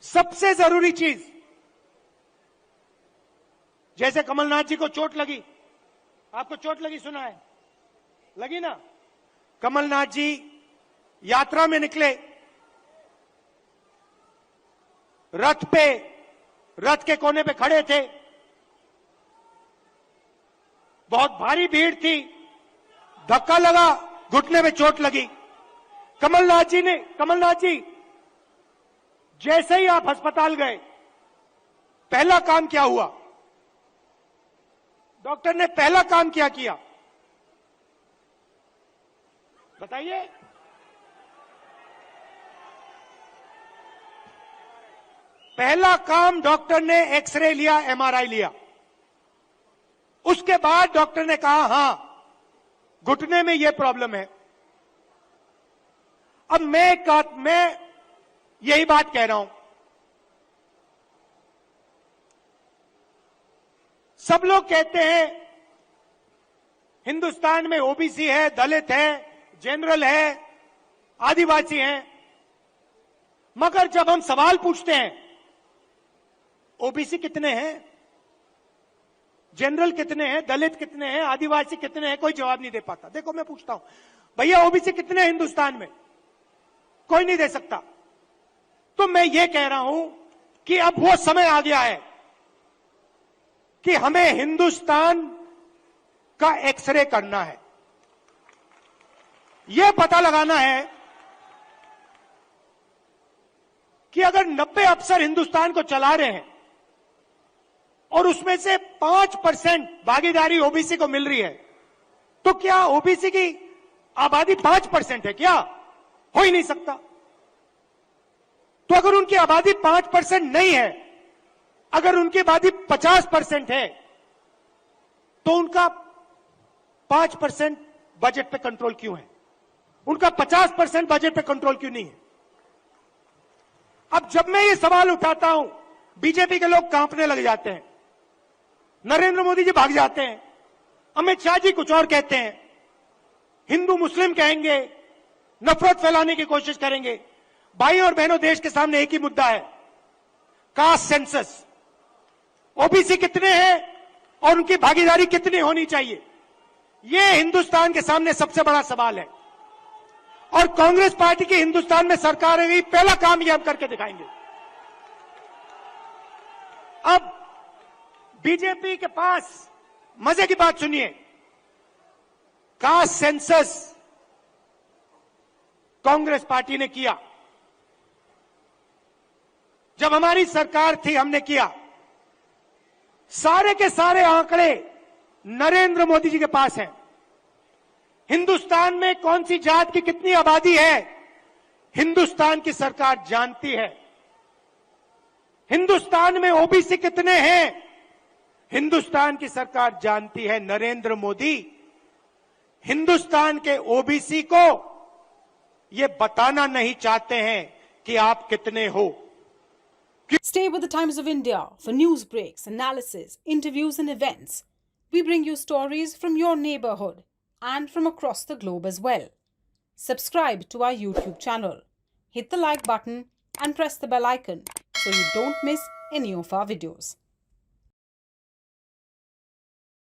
सबसे जरूरी चीज, जैसे कमलनाथ जी को चोट लगी, आपको चोट लगी सुना है, लगी ना? कमलनाथ जी यात्रा में निकले, रथ के कोने पे खड़े थे, बहुत भारी भीड़ थी, धक्का लगा, घुटने में चोट लगी। कमलनाथ जी जैसे ही आप अस्पताल गए, पहला काम क्या हुआ? डॉक्टर ने पहला काम क्या किया बताइए? पहला काम डॉक्टर ने एक्सरे लिया, एमआरआई लिया। उसके बाद डॉक्टर ने कहा हां, घुटने में यह प्रॉब्लम है। अब मैं यही बात कह रहा हूं, सब लोग कहते हैं हिंदुस्तान में ओबीसी है, दलित है, जनरल है, आदिवासी हैं, मगर जब हम सवाल पूछते हैं ओबीसी कितने हैं, जनरल कितने हैं, दलित कितने हैं, आदिवासी कितने हैं, कोई जवाब नहीं दे पाता। देखो मैं पूछता हूं, भैया ओबीसी कितने हैं हिंदुस्तान में? कोई नहीं दे सकता। तो मैं ये कह रहा हूं कि अब वो समय आ गया है कि हमें हिंदुस्तान का एक्सरे करना है, यह पता लगाना है कि अगर 90 अफसर हिंदुस्तान को चला रहे हैं और उसमें से 5% भागीदारी ओबीसी को मिल रही है, तो क्या ओबीसी की आबादी 5% है? क्या हो ही नहीं सकता। तो अगर उनकी आबादी 5% नहीं है, अगर उनकी आबादी 50% है, तो उनका 5% बजट पे कंट्रोल क्यों है? उनका 50% बजट पे कंट्रोल क्यों नहीं है? अब जब मैं ये सवाल उठाता हूं, बीजेपी के लोग कांपने लग जाते हैं, नरेंद्र मोदी जी भाग जाते हैं, अमित शाह जी कुछ और कहते हैं, हिंदू मुस्लिम कहेंगे, नफरत फैलाने की कोशिश करेंगे। भाई और बहनों, देश के सामने एक ही मुद्दा है, कास्ट सेंसस। ओबीसी कितने हैं और उनकी भागीदारी कितनी होनी चाहिए, यह हिंदुस्तान के सामने सबसे बड़ा सवाल है। और कांग्रेस पार्टी की हिंदुस्तान में सरकार है, पहला काम यह हम करके दिखाएंगे। अब बीजेपी के पास मजे की बात सुनिए, कास्ट सेंसस कांग्रेस पार्टी ने किया, जब हमारी सरकार थी हमने किया। सारे के सारे आंकड़े नरेंद्र मोदी जी के पास हैं। हिंदुस्तान में कौन सी जात की कितनी आबादी है, हिंदुस्तान की सरकार जानती है। हिंदुस्तान में ओबीसी कितने हैं, हिंदुस्तान की सरकार जानती है। नरेंद्र मोदी हिंदुस्तान के ओबीसी को यह बताना नहीं चाहते हैं कि आप कितने हो। Stay with the Times of India for news breaks, analysis, interviews and events. We bring you stories from your neighborhood and from across the globe as well. Subscribe to our YouTube channel. Hit the like button and press the bell icon so you don't miss any of our videos.